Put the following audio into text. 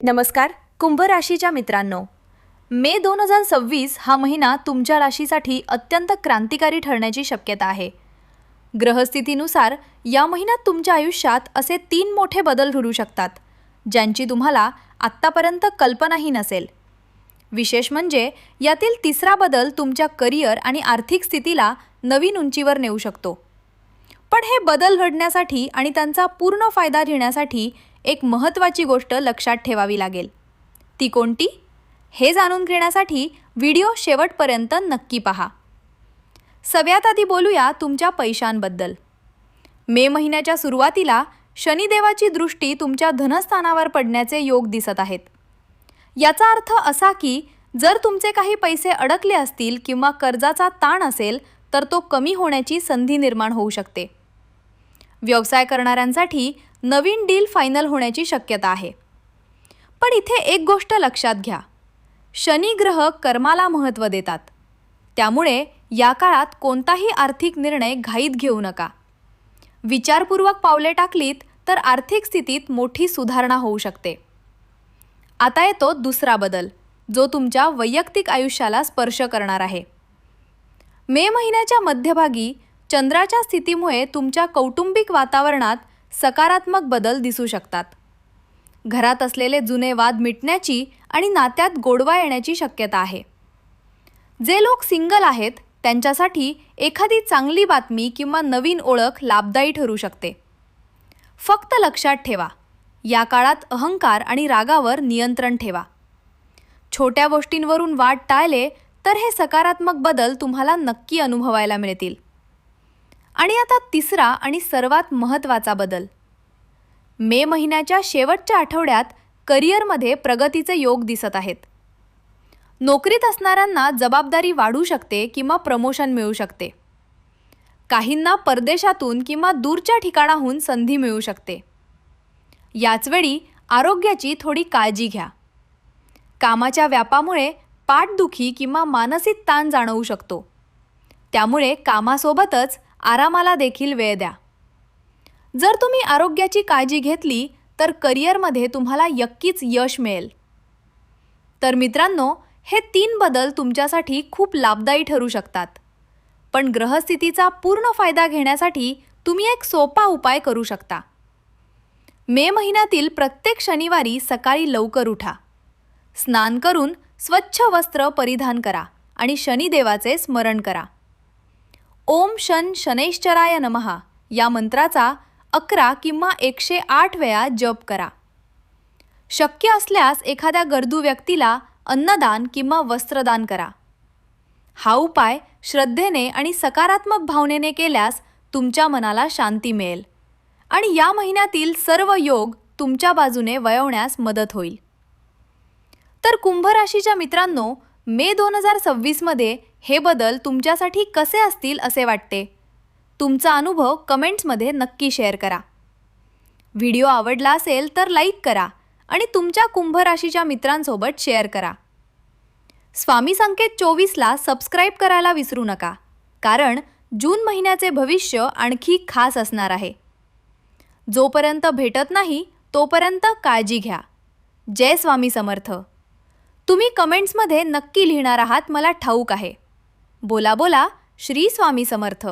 नमस्कार कुंभ राशीच्या मित्रांनो, मे 2026 हा महिना तुमच्या राशीसाठी अत्यंत क्रांतिकारी ठरण्याची शक्यता आहे. ग्रहस्थितीनुसार या महिन्यात तुमच्या आयुष्यात असे 3 मोठे बदल घडू शकतात, ज्यांची तुम्हाला आत्तापर्यंत कल्पनाही नसेल. विशेष म्हणजे यातील तिसरा बदल तुमच्या करिअर आणि आर्थिक स्थितीला नवीन उंचीवर नेऊ शकतो. पण हे बदल घडण्यासाठी आणि त्यांचा पूर्ण फायदा घेण्यासाठी एक महत्त्वाची गोष्ट लक्षात ठेवावी लागेल. ती कोणती? हे जाणून घेण्यासाठी व्हिडिओ शेवटपर्यंत नक्की पहा. सगळ्यात आधी बोलूया तुमच्या पैशांबद्दल. मे महिन्याच्या सुरुवातीला शनिदेवाची दृष्टी तुमच्या धनस्थानावर पडण्याचे योग दिसत आहेत. याचा अर्थ असा की जर तुमचे काही पैसे अडकले असतील किंवा कर्जाचा ताण असेल तर तो कमी होण्याची संधी निर्माण होऊ शकते. व्यवसाय करणाऱ्यांसाठी नवीन डील फायनल होण्याची शक्यता आहे. पण इथे एक गोष्ट लक्षात घ्या, शनी ग्रह कर्माला महत्त्व देतात. त्यामुळे या काळात कोणताही आर्थिक निर्णय घाईत घेऊ नका. विचारपूर्वक पावले टाकलीत तर आर्थिक स्थितीत मोठी सुधारणा होऊ शकते. आता येतो दुसरा बदल, जो तुमच्या वैयक्तिक आयुष्याला स्पर्श करणार आहे. मे महिन्याच्या मध्यभागी चंद्राच्या स्थितीमुळे तुमच्या कौटुंबिक वातावरणात सकारात्मक बदल दिसू शकतात. घरात असलेले जुने वाद मिटण्याची आणि नात्यात गोडवा येण्याची शक्यता आहे. जे लोक सिंगल आहेत त्यांच्यासाठी एखादी चांगली बातमी किंवा नवीन ओळख लाभदायी ठरू शकते. फक्त लक्षात ठेवा, या काळात अहंकार आणि रागावर नियंत्रण ठेवा. छोट्या गोष्टींवरून वाद टाळले तर हे सकारात्मक बदल तुम्हाला नक्की अनुभवायला मिळतील. आणि आता तिसरा आणि सर्वात महत्त्वाचा बदल. मे महिन्याच्या शेवटच्या आठवड्यात करिअरमध्ये प्रगतीचे योग दिसत आहेत. नोकरीत असणाऱ्यांना जबाबदारी वाढू शकते किंवा प्रमोशन मिळू शकते. काहींना परदेशातून किंवा दूरच्या ठिकाणाहून संधी मिळू शकते. याचवेळी आरोग्याची थोडी काळजी घ्या. कामाच्या व्यापामुळे पाठदुखी किंवा मानसिक ताण जाणवू शकतो. त्यामुळे कामासोबतच आरामाला देखील वेळ द्या. जर तुम्ही आरोग्याची काळजी घेतली तर करिअरमध्ये तुम्हाला नक्कीच यश मिळेल. तर मित्रांनो, हे 3 बदल तुमच्यासाठी खूप लाभदायी ठरू शकतात. पण ग्रहस्थितीचा पूर्ण फायदा घेण्यासाठी तुम्ही एक सोपा उपाय करू शकता. मे महिन्यातील प्रत्येक शनिवारी सकाळी लवकर उठा. स्नान करून स्वच्छ वस्त्र परिधान करा आणि शनिदेवाचे स्मरण करा. ओम शन शनैश्चराय नमः या मंत्राचा 11 किंवा 108 वेळा जप करा. शक्य असल्यास एखाद्या गरजू व्यक्तीला अन्नदान किंवा वस्त्रदान करा. हा उपाय श्रद्धेने आणि सकारात्मक भावनेने केल्यास तुमच्या मनाला शांती मिळेल आणि या महिन्यातील सर्व योग तुमच्या बाजूने वळवण्यास मदत होईल. तर कुंभ राशीच्या मित्रांनो, मे 2026 मध्ये हे बदल तुमच्यासाठी कसे असतील असे वाटते? तुमचा अनुभव कमेंट्समध्ये नक्की शेअर करा. व्हिडिओ आवडला असेल तर लाईक करा आणि तुमच्या कुंभ राशीच्या मित्रांसोबत शेअर करा. स्वामी संकेत 24ला सबस्क्राईब करायला विसरू नका, कारण जून महिन्याचे भविष्य आणखी खास असणार आहे. जोपर्यंत भेटत नाही तोपर्यंत काळजी घ्या. जय स्वामी समर्थ. तुम्ही कमेंट्समध्ये नक्की लिहिणार आहात मला ठाऊक आहे. बोला बोला, श्री स्वामी समर्थ.